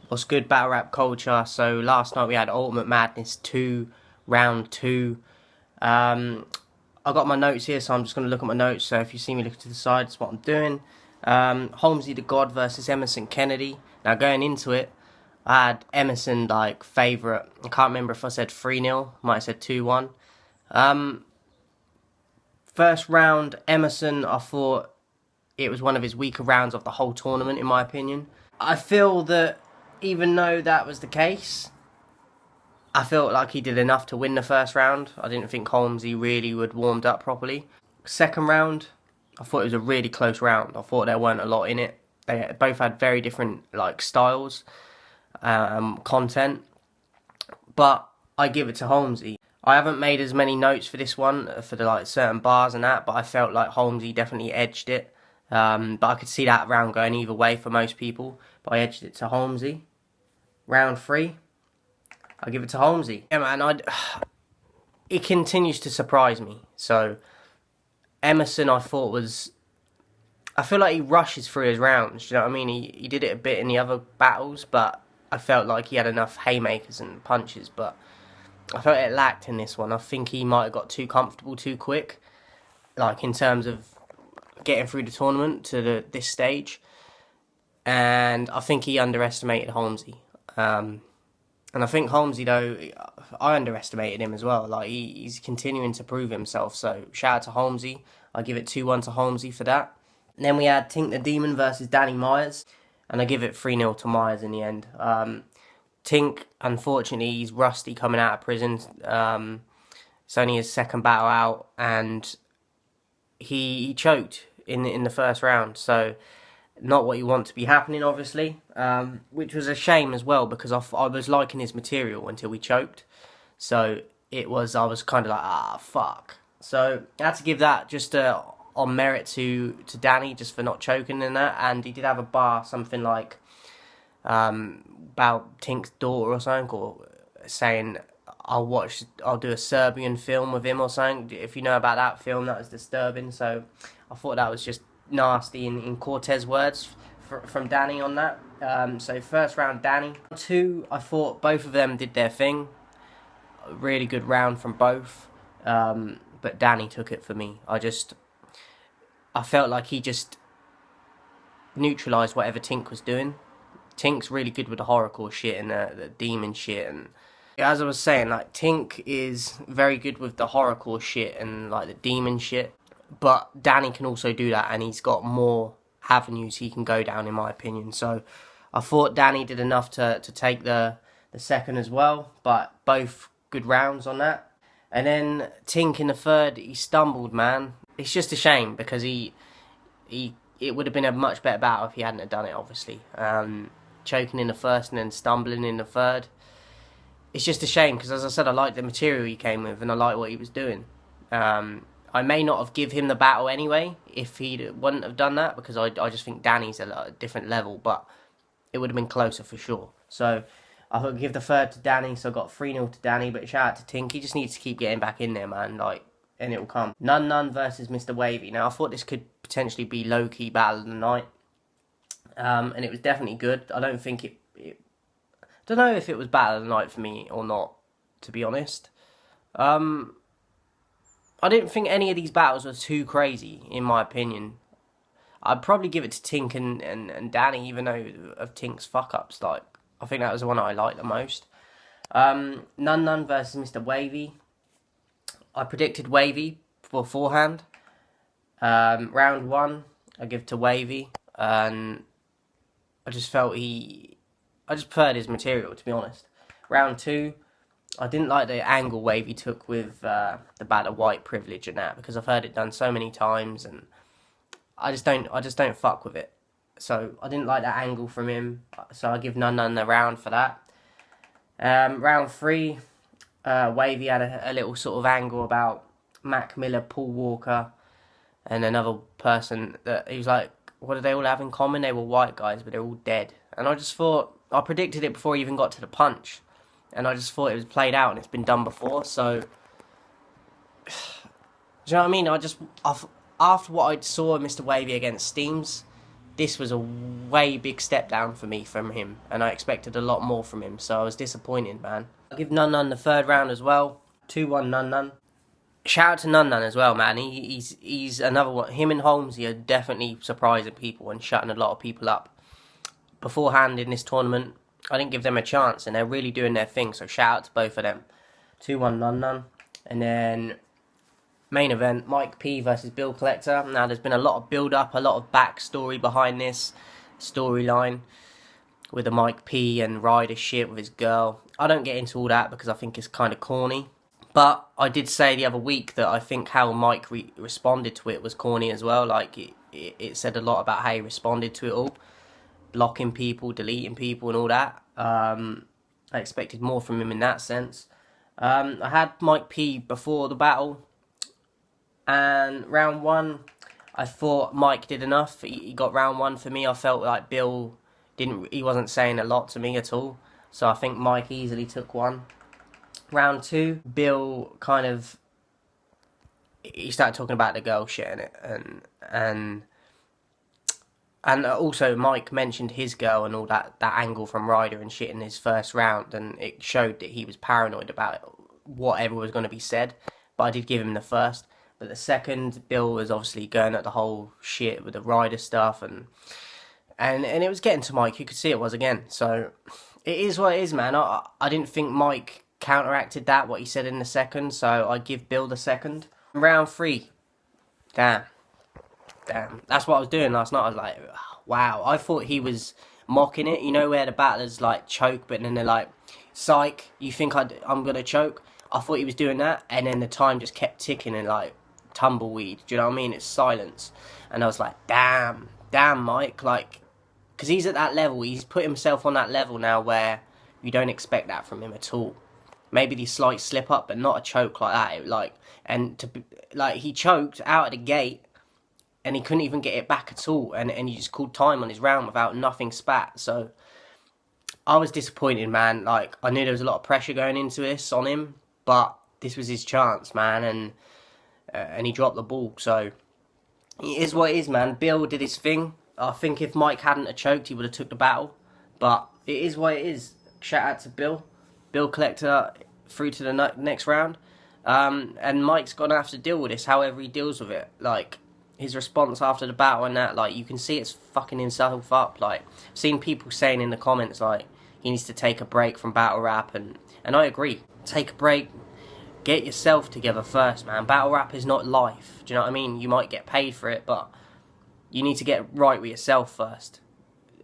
What's good, battle rap culture? So last night we had Ultimate Madness 2, round 2. I got my notes here, so I'm just going to look at my notes. So if you see me looking to the side, that's what I'm doing. Holmesy the God versus Emerson Kennedy. Now going into it, I had Emerson like favourite. I can't remember if I said 3-0, might have said 2-1. First round, Emerson, I thought it was one of his weaker rounds of the whole tournament, in my opinion. I feel that even though that was the case, I felt like he did enough to win the first round. I didn't think Holmesy really would warmed up properly. Second round, I thought it was a really close round. I thought there weren't a lot in it. They both had very different styles, content, but I give it to Holmesy. I haven't made as many notes for this one for the certain bars and that, but I felt like Holmesy definitely edged it. But I could see that round going either way for most people, but I edged it to Holmesy. Round 3, I give it to Holmesy. Yeah, man, it continues to surprise me. So Emerson, I feel like he rushes through his rounds. Do you know what I mean? He did it a bit in the other battles, but I felt like he had enough haymakers and punches, but I felt it lacked in this one. I think he might have got too comfortable too quick, in terms of getting through the tournament to this stage. And I think he underestimated Holmesy. And I think Holmesy, though, I underestimated him as well. He's continuing to prove himself. So shout out to Holmesy. I give it 2-1 to Holmesy for that. And then we had Tink the Demon versus Danny Myers, and I give it 3-0 to Myers in the end. Tink, unfortunately, he's rusty coming out of prison. It's only his second battle out, and he choked in the first round. So not what you want to be happening, obviously, which was a shame as well, because I was liking his material until he choked. So I was kind of like, fuck. So I had to give that just on merit to Danny, just for not choking in that. And he did have a bar, something like about Tink's daughter or something, or saying I'll do a Serbian film with him or something. If you know about that film, that was disturbing. So I thought that was just nasty in Cortez words from Danny on that. So first round, Danny. 2, I thought both of them did their thing. A really good round from both. But Danny took it for me. I felt like he just neutralised whatever Tink was doing. Tink's really good with the horrorcore shit and the demon shit, and as I was saying, Tink is very good with the horrorcore shit and the demon shit, but Danny can also do that, and he's got more avenues he can go down, in my opinion. So I thought Danny did enough to take the second as well, but both good rounds on that. And then Tink in the third, he stumbled, man. It's just a shame, because it would have been a much better battle if he hadn't have done it, obviously. Choking in the first and then stumbling in the third. It's just a shame, because as I said, I liked the material he came with, and I liked what he was doing. I may not have give him the battle anyway if he wouldn't have done that, because I just think Danny's a different level, but it would have been closer for sure. So I thought I'd give the third to Danny, so I got 3-0 to Danny, but shout out to Tink. He just needs to keep getting back in there, man, and it'll come. None versus Mr. Wavy. Now, I thought this could potentially be low-key battle of the night, and it was definitely good. I don't think don't know if it was battle of the night for me or not, to be honest. I didn't think any of these battles were too crazy, in my opinion. I'd probably give it to Tink and Danny, even though of Tink's fuck-ups. I think that was the one I liked the most. None versus Mr. Wavy. I predicted Wavy beforehand. Round 1, I give to Wavy, and I just felt I just preferred his material, to be honest. Round 2, I didn't like the angle Wavy took with the battle of white privilege and that, because I've heard it done so many times, and I just don't fuck with it. So I didn't like that angle from him, so I give none the round for that. Round 3, Wavy had a little sort of angle about Mac Miller, Paul Walker, and another person that he was like, what do they all have in common? They were white guys, but they're all dead. And I just thought, I predicted it before he even got to the punch, and I just thought it was played out and it's been done before. So, do you know what I mean? After what I saw of Mr. Wavy against Steams, this was a way big step down for me from him, and I expected a lot more from him, so I was disappointed, man. I'll give Nunn Nunn the third round as well. 2-1 Nunn Nunn. Shout out to Nunn Nunn as well, man. He's another one. Him and Holmesy are definitely surprising people and shutting a lot of people up. Beforehand in this tournament, I didn't give them a chance, and they're really doing their thing, so shout out to both of them. 2-1 Nunn Nunn. And then main event, Mike P versus Bill Collector. Now, there's been a lot of build-up, a lot of backstory behind this storyline with the Mike P and Ryder shit with his girl. I don't get into all that because I think it's kind of corny. But I did say the other week that I think how Mike responded to it was corny as well. Like, it said a lot about how he responded to it all. Blocking people, deleting people and all that. I expected more from him in that sense. I had Mike P before the battle. And round one, I thought Mike did enough. He got round one for me. I felt like Bill he wasn't saying a lot to me at all. So I think Mike easily took one. Round two, Bill he started talking about the girl shit in it, and also Mike mentioned his girl and all that angle from Ryder and shit in his first round, and it showed that he was paranoid about whatever was going to be said. But I did give him the first. But the second, Bill was obviously going at the whole shit with the Ryder stuff, and it was getting to Mike. You could see it was again. So it is what it is, man. I didn't think Mike counteracted what he said in the second, so I give Bill the second. Round three, damn, that's what I was doing last night. I was like, wow, I thought he was mocking it, you know, where the battlers like choke, but then they're like, psych, you think I'm gonna choke? I thought he was doing that, and then the time just kept ticking and like tumbleweed, do you know what I mean? It's silence, and I was like, damn Mike, like, because he's at that level, he's put himself on that level now where you don't expect that from him at all. Maybe the slight slip up, but not a choke like that. He choked out of the gate, and he couldn't even get it back at all, and he just called time on his round without nothing spat. So I was disappointed, man. Like, I knew there was a lot of pressure going into this on him, but this was his chance, man, and he dropped the ball. So it is what it is, man. Bill did his thing. I think if Mike hadn't choked, he would have took the battle. But it is what it is. Shout out to Bill Collector through to the next round. And Mike's going to have to deal with this, however he deals with it. Like, his response after the battle and that, like, you can see it's fucking himself up. Like, I've seen people saying in the comments, like, he needs to take a break from battle rap, and I agree. Take a break. Get yourself together first, man. Battle rap is not life. Do you know what I mean? You might get paid for it, but you need to get right with yourself first.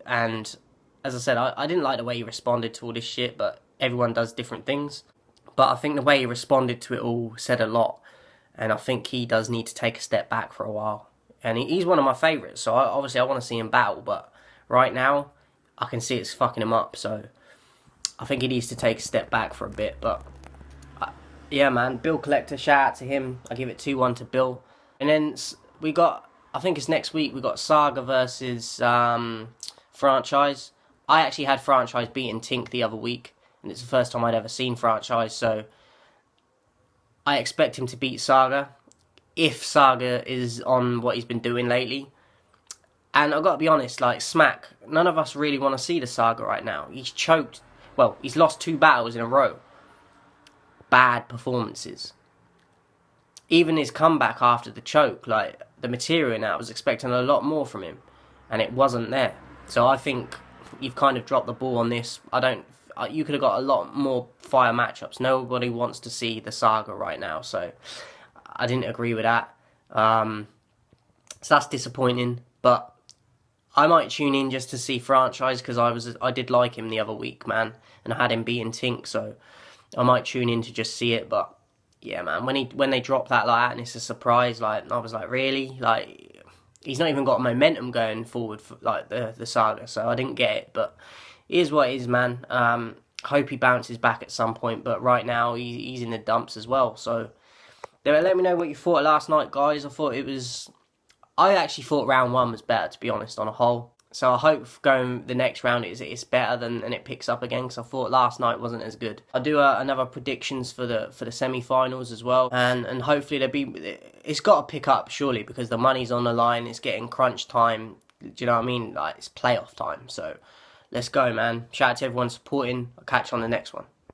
And as I said, I didn't like the way he responded to all this shit, but everyone does different things. But I think the way he responded to it all said a lot. And I think he does need to take a step back for a while. And he's one of my favourites, so obviously I want to see him battle. But right now, I can see it's fucking him up. So I think he needs to take a step back for a bit. But yeah, man, Bill Collector, shout out to him. I give it 2-1 to Bill. And then we got, I think it's next week, we got Saga versus Franchise. I actually had Franchise beating Tink the other week, and it's the first time I'd ever seen Franchise, so I expect him to beat Saga, if Saga is on what he's been doing lately. And I've got to be honest, like, Smack, none of us really want to see the Saga right now. He's choked, well, he's lost 2 battles in a row. Bad performances. Even his comeback after the choke, like, the material now, I was expecting a lot more from him, and it wasn't there. So I think you've kind of dropped the ball on this. You could have got a lot more fire matchups. Nobody wants to see the Saga right now, so I didn't agree with that. So that's disappointing, but I might tune in just to see Franchise, because I did like him the other week, man, and I had him beating Tink, so I might tune in to just see it. But yeah, man, when they dropped that like that and it's a surprise, like, I was like, really? Like, he's not even got momentum going forward for, like, the Saga, so I didn't get it. But it is what it is, man. Hope he bounces back at some point, but right now he's in the dumps as well. So let me know what you thought of last night, guys. I actually thought round 1 was better, to be honest, on a whole. So I hope going the next round it's better and it picks up again, because I thought last night wasn't as good. I'll do another predictions for the semi-finals as well, and hopefully it's got to pick up surely, because the money's on the line. It's getting crunch time. Do you know what I mean? Like, it's playoff time, so let's go, man. Shout out to everyone supporting. I'll catch you on the next one.